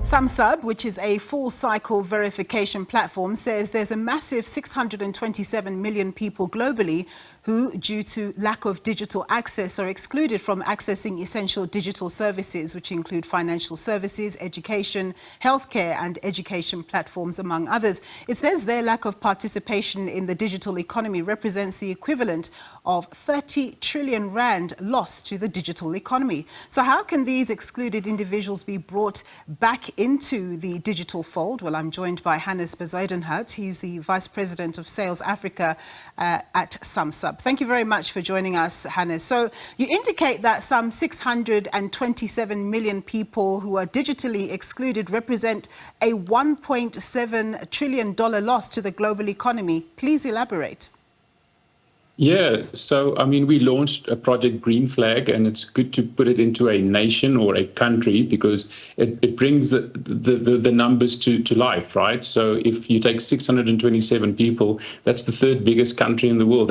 Sumsub, which is a full-cycle verification platform, says there's a massive 627 million people globally who, due to lack of digital access, are excluded from accessing essential digital services, which include financial services, education, healthcare and education platforms, among others. It says their lack of participation in the digital economy represents the equivalent of 30 trillion rand lost to the digital economy. So how can these excluded individuals be brought back into the digital fold? Well, I'm joined by Hannes Bezuidenhout. He's the Vice President of Sales Africa at Sumsub. Thank you very much for joining us, Hannes. So you indicate that some 627 million people who are digitally excluded represent a $1.7 trillion loss to the global economy. Please elaborate. Yeah, so I mean, we launched a project Green Flag, and it's good to put it into a nation or a country because it brings the numbers to life, right? So if you take 627 people, that's the third biggest country in the world.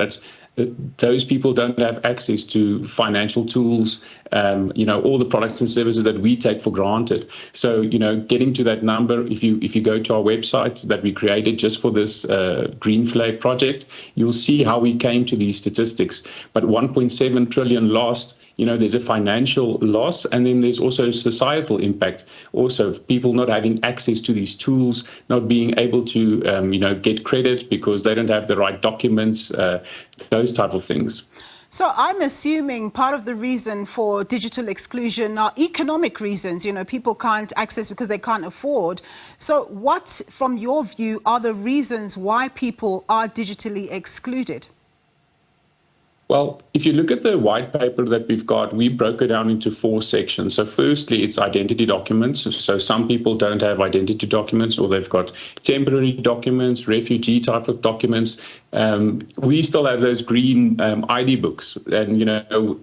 Those people don't have access to financial tools, all the products and services that we take for granted. So, getting to that number, if you go to our website that we created just for this Green Flag project, you'll see how we came to these statistics. But 1.7 trillion lost. There's a financial loss, and then there's also societal impact. Also, people not having access to these tools, not being able to, get credit because they don't have the right documents, those type of things. So I'm assuming part of the reason for digital exclusion are economic reasons. People can't access because they can't afford. So what, from your view, are the reasons why people are digitally excluded? Well, if you look at the white paper that we've got, we broke it down into 4 sections. So firstly, it's identity documents. So some people don't have identity documents, or they've got temporary documents, refugee type of documents. We still have those green ID books. And,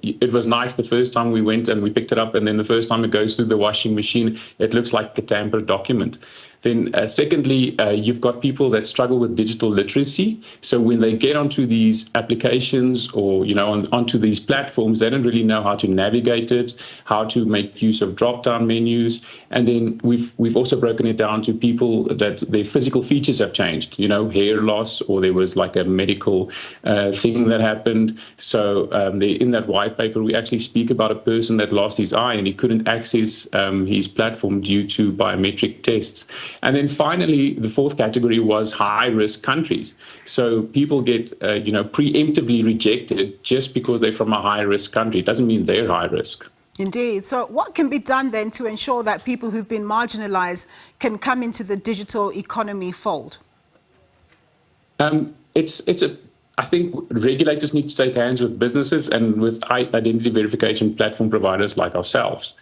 it was nice the first time we went and we picked it up. And then the first time it goes through the washing machine, it looks like a tampered document. Then secondly, you've got people that struggle with digital literacy. So when they get onto these applications or, onto these platforms, they don't really know how to navigate it, how to make use of drop-down menus. And then we've also broken it down to people that their physical features have changed, hair loss, or there was like a medical thing that happened. So in that white paper, we actually speak about a person that lost his eye and he couldn't access his platform due to biometric tests. And then finally, the fourth category was high-risk countries. So people get, preemptively rejected just because they're from a high-risk country. It doesn't mean they're high risk. Indeed. So what can be done then to ensure that people who've been marginalized can come into the digital economy fold? I think regulators need to take hands with businesses and with identity verification platform providers like ourselves.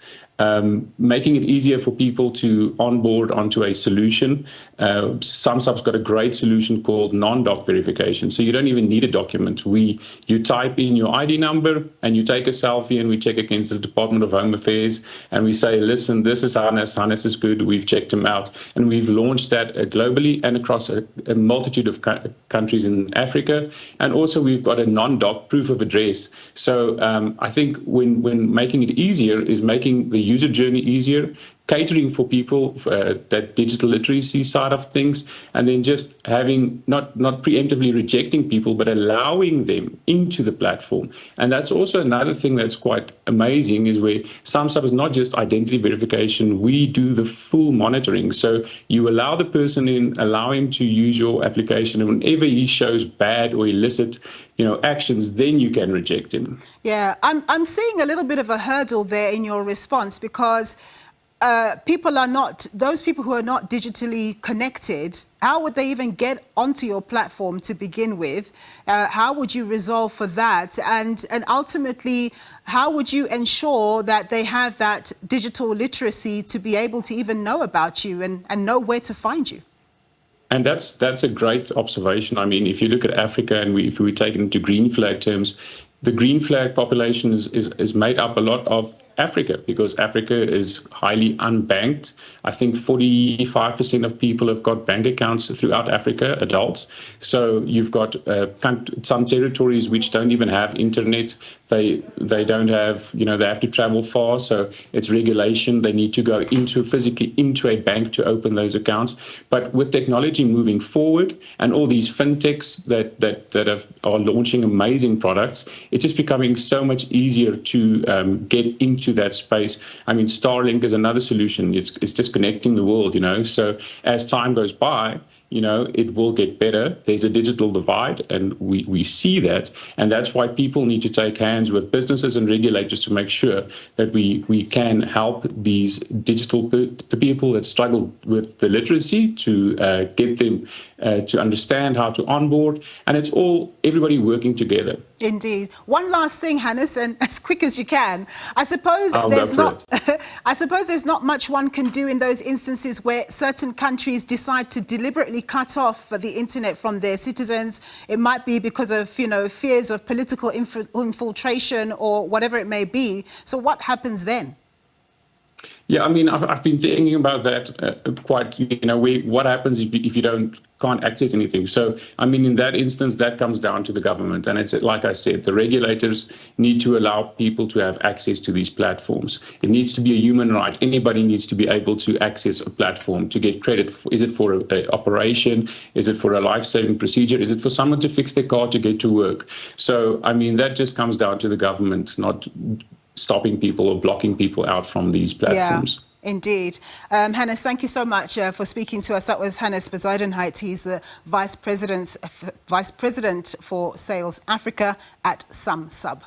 Making it easier for people to onboard onto a solution. Sumsub's got a great solution called non-doc verification. So you don't even need a document. You type in your ID number and you take a selfie and we check against the Department of Home Affairs and we say, listen, this is Hannes. Hannes is good. We've checked him out. And we've launched that globally and across a multitude of countries in Africa. And also we've got a non-doc proof of address. So I think when making it easier is making the user journey easier, catering for people that digital literacy side of things, and then just having not preemptively rejecting people, but allowing them into the platform. And that's also another thing that's quite amazing is where Sumsub is not just identity verification, we do the full monitoring. So you allow the person in, allow him to use your application, and whenever he shows bad or illicit actions, then you can reject him. Yeah, I'm seeing a little bit of a hurdle there in your response because those people who are not digitally connected, how would they even get onto your platform to begin with? How would you resolve for that? And ultimately, how would you ensure that they have that digital literacy to be able to even know about you and know where to find you? And that's a great observation. I mean, if you look at Africa and if we take it into green flag terms, the green flag population is made up a lot of Africa, because Africa is highly unbanked. I think 45% of people have got bank accounts throughout Africa, adults. So you've got some territories which don't even have internet. They don't have, they have to travel far. So it's regulation. They need to go physically into a bank to open those accounts. But with technology moving forward and all these fintechs that are launching amazing products, it's just becoming so much easier to get into that space. I mean, Starlink is another solution. It's just connecting the world, So as time goes by, it will get better. There's a digital divide, and we see that. And that's why people need to take hands with businesses and regulators to make sure that we can help these the people that struggle with the literacy to get them to understand how to onboard. And it's everybody working together. Indeed. One last thing, Hannes, and as quick as you can. I suppose there's not much one can do in those instances where certain countries decide to deliberately cut off the internet from their citizens. It might be because of, fears of political infiltration or whatever it may be. So what happens then? Yeah, I mean, I've been thinking about that quite, what happens if you can't access anything. So, I mean, in that instance, that comes down to the government. And it's like I said, the regulators need to allow people to have access to these platforms. It needs to be a human right. Anybody needs to be able to access a platform to get credit. Is it for an operation? Is it for a life-saving procedure? Is it for someone to fix their car to get to work? So, I mean, that just comes down to the government, not stopping people or blocking people out from these platforms. Yeah, indeed. Hannes, thank you so much for speaking to us. That was Hannes Bezuidenhout. He's the Vice President for Sales Africa at Sumsub.